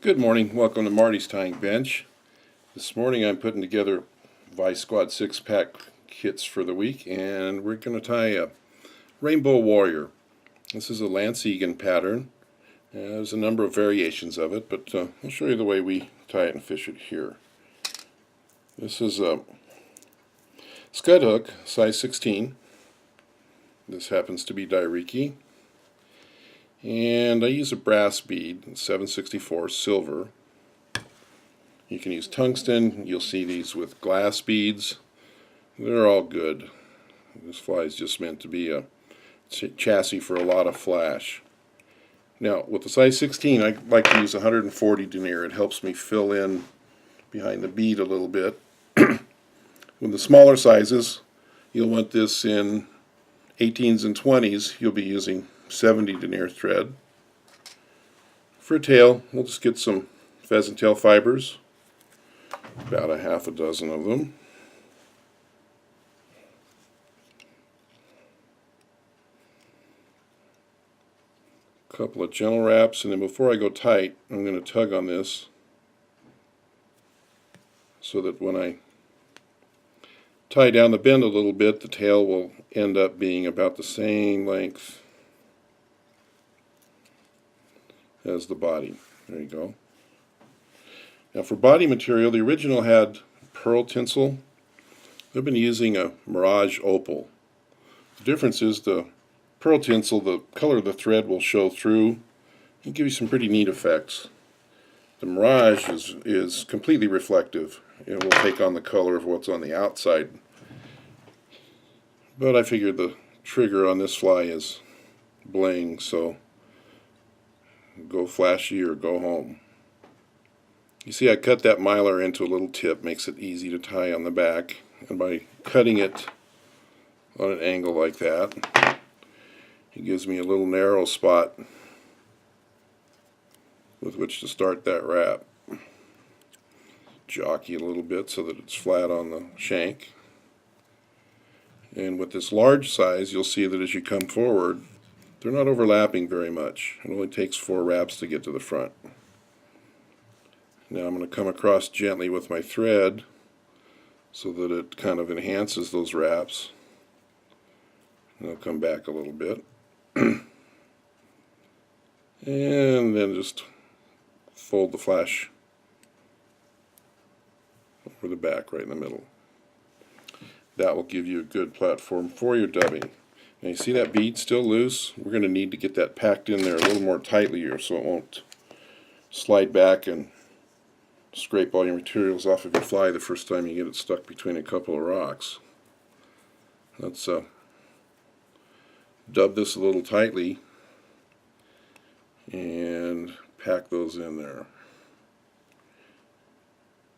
Good morning, welcome to Marty's Tying Bench. This morning I'm putting together Vice Squad 6-pack kits for the week, and we're going to tie a Rainbow Warrior. This is a Lance Egan pattern. There's a number of variations of it, but I'll show you the way we tie it and fish it here. This is a scud hook, size 16. This happens to be Dai Riki. And I use a brass bead, 764 silver. You can use tungsten. You'll see these with glass beads. They're all good. This fly is just meant to be a chassis for a lot of flash. Now, with the size 16, I like to use 140 denier. It helps me fill in behind the bead a little bit. With the smaller sizes, you'll want this in 18s and 20s. You'll be using 70 denier thread. For a tail, we'll just get some pheasant tail fibers, about a half a dozen of them. A couple of gentle wraps, and then before I go tight, I'm going to tug on this so that when I tie down the bend a little bit, the tail will end up being about the same length as the body. There you go. Now for body material, the original had pearl tinsel. I've been using a Mirage Opal. The difference is the pearl tinsel, the color of the thread will show through and give you some pretty neat effects. The Mirage is completely reflective. It will take on the color of what's on the outside. But I figured the trigger on this fly is Bling, so go flashy or go home. You see, I cut that mylar into a little tip, makes it easy to tie on the back, and by cutting it on an angle like that, it gives me a little narrow spot with which to start that wrap. Jockey a little bit so that it's flat on the shank. And with this large size, you'll see that as you come forward, they're not overlapping very much. It only takes 4 wraps to get to the front. Now I'm going to come across gently with my thread so that it kind of enhances those wraps. And I'll come back a little bit. And then just fold the flash over the back right in the middle. That will give you a good platform for your dubbing. Now you see that bead still loose? We're going to need to get that packed in there a little more tightly here so it won't slide back and scrape all your materials off of your fly the first time you get it stuck between a couple of rocks. Let's dub this a little tightly and pack those in there.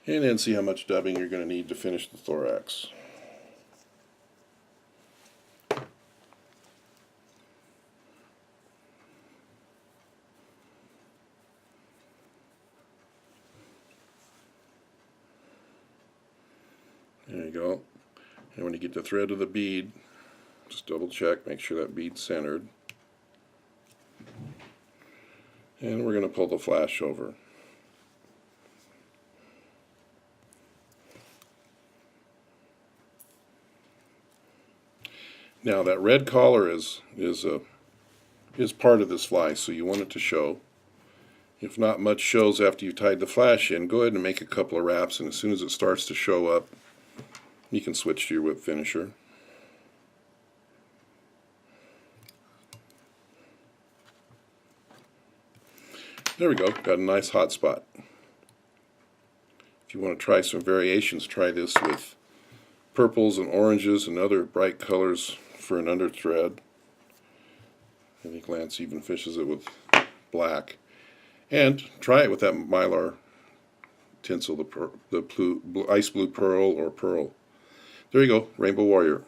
And then see how much dubbing you're going to need to finish the thorax. There you go. And when you get the thread of the bead, just double check, make sure that bead's centered. And we're going to pull the flash over. Now that red collar is part of this fly, so you want it to show. If not much shows after you've tied the flash in, go ahead and make a couple of wraps, and as soon as it starts to show up, you can switch to your whip finisher. There we go, got a nice hot spot. If you want to try some variations, try this with purples and oranges and other bright colors for an under thread. I think Lance even fishes it with black. And try it with that mylar tinsel, the ice blue pearl or pearl. There you go, Rainbow Warrior.